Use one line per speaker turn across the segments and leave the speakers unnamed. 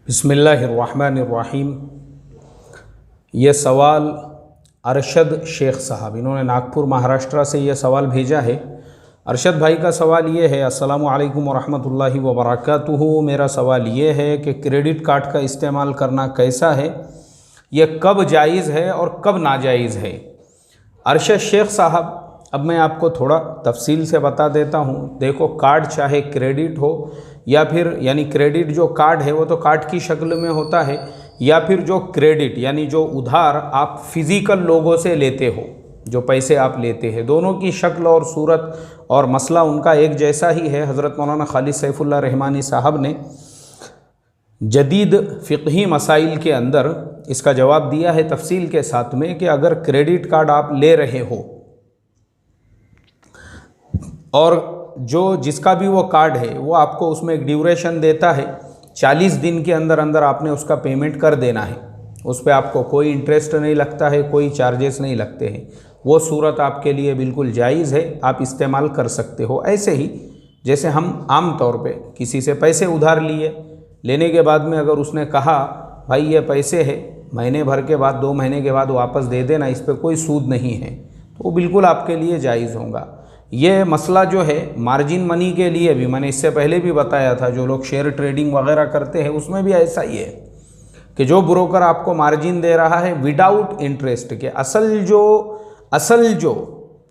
بسم اللہ الرحمن الرحیم۔ یہ سوال ارشد شیخ صاحب، انہوں نے ناگپور مہاراشٹرا سے یہ سوال بھیجا ہے۔ ارشد بھائی کا سوال یہ ہے، السلام علیکم ورحمۃ اللہ وبرکاتہ، میرا سوال یہ ہے کہ کریڈٹ کارڈ کا استعمال کرنا کیسا ہے، یہ کب جائز ہے اور کب ناجائز ہے؟ ارشد شیخ صاحب، اب میں آپ کو تھوڑا تفصیل سے بتا دیتا ہوں۔ دیکھو، کارڈ چاہے کریڈٹ ہو یا پھر یعنی کریڈٹ جو کارڈ ہے وہ تو کارڈ کی شکل میں ہوتا ہے، یا پھر جو کریڈٹ یعنی جو ادھار آپ فزیکل لوگوں سے لیتے ہو، جو پیسے آپ لیتے ہیں، دونوں کی شکل اور صورت اور مسئلہ ان کا ایک جیسا ہی ہے۔ حضرت مولانا خالد سیف اللہ رحمانی صاحب نے جدید فقہی مسائل کے اندر اس کا جواب دیا ہے تفصیل کے ساتھ میں کہ اگر کریڈٹ کارڈ آپ لے رہے ہو اور جس کا بھی وہ کارڈ ہے وہ آپ کو اس میں ایک ڈیوریشن دیتا ہے، 40 دن کے اندر اندر آپ نے اس کا پیمنٹ کر دینا ہے، اس پہ آپ کو کوئی انٹرسٹ نہیں لگتا ہے، کوئی چارجز نہیں لگتے ہیں، وہ صورت آپ کے لیے بالکل جائز ہے، آپ استعمال کر سکتے ہو۔ ایسے ہی جیسے ہم عام طور پہ کسی سے پیسے ادھار لینے کے بعد میں اگر اس نے کہا بھائی یہ پیسے ہے، مہینے بھر کے بعد 2 مہینے کے بعد واپس دے دینا، اس پہ کوئی سود نہیں ہے، تو وہ بالکل آپ کے لیے جائز ہوگا۔ یہ مسئلہ جو ہے مارجن منی کے لیے بھی میں نے اس سے پہلے بھی بتایا تھا، جو لوگ شیئر ٹریڈنگ وغیرہ کرتے ہیں اس میں بھی ایسا ہی ہے کہ جو بروکر آپ کو مارجن دے رہا ہے وداؤٹ انٹرسٹ کے، اصل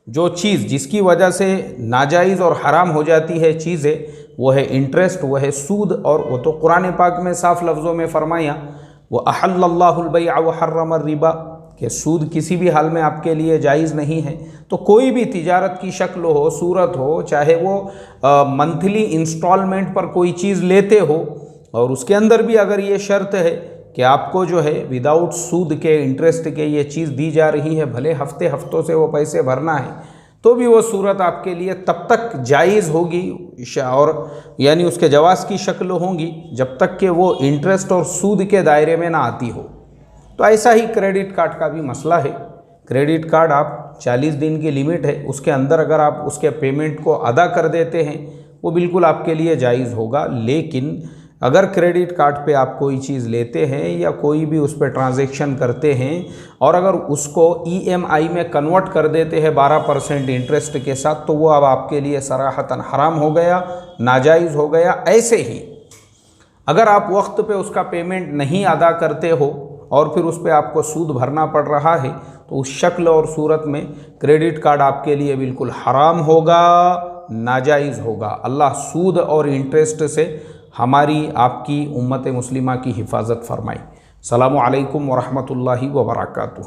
جو چیز جس کی وجہ سے ناجائز اور حرام ہو جاتی ہے چیزیں، وہ ہے انٹرسٹ، وہ ہے سود، اور وہ تو قرآن پاک میں صاف لفظوں میں فرمایا وَأَحَلَّ اللَّهُ الْبَيْعَ وَحَرَّمَ الرِّبَا، کہ سود کسی بھی حال میں آپ کے لیے جائز نہیں ہے۔ تو کوئی بھی تجارت کی شکل ہو، صورت ہو، چاہے وہ منتھلی انسٹالمنٹ پر کوئی چیز لیتے ہو، اور اس کے اندر بھی اگر یہ شرط ہے کہ آپ کو جو ہے وداؤٹ سود کے، انٹرسٹ کے یہ چیز دی جا رہی ہے، بھلے ہفتوں سے وہ پیسے بھرنا ہے، تو بھی وہ صورت آپ کے لیے تب تک جائز ہوگی، اور یعنی اس کے جواز کی شکل ہوگی جب تک کہ وہ انٹرسٹ اور سود کے دائرے میں نہ آتی ہو۔ تو ایسا ہی کریڈٹ کارڈ کا بھی مسئلہ ہے۔ کریڈٹ کارڈ آپ 40 دن کی لمٹ ہے، اس کے اندر اگر آپ اس کے پیمنٹ کو ادا کر دیتے ہیں وہ بالکل آپ کے لیے جائز ہوگا۔ لیکن اگر کریڈٹ کارڈ پہ آپ کوئی چیز لیتے ہیں یا کوئی بھی اس پہ ٹرانزیکشن کرتے ہیں اور اگر اس کو EMI میں کنورٹ کر دیتے ہیں 12% انٹرسٹ کے ساتھ، تو وہ اب آپ کے لیے صراحتاً حرام ہو گیا، ناجائز ہو گیا۔ ایسے ہی اگر آپ وقت پہ اس کا پیمنٹ نہیں ادا کرتے ہو اور پھر اس پہ آپ کو سود بھرنا پڑ رہا ہے، تو اس شکل اور صورت میں کریڈٹ کارڈ آپ کے لیے بالکل حرام ہوگا، ناجائز ہوگا۔ اللہ سود اور انٹرسٹ سے ہماری آپ کی امت مسلمہ کی حفاظت فرمائے۔ السلام علیکم ورحمۃ اللہ وبرکاتہ۔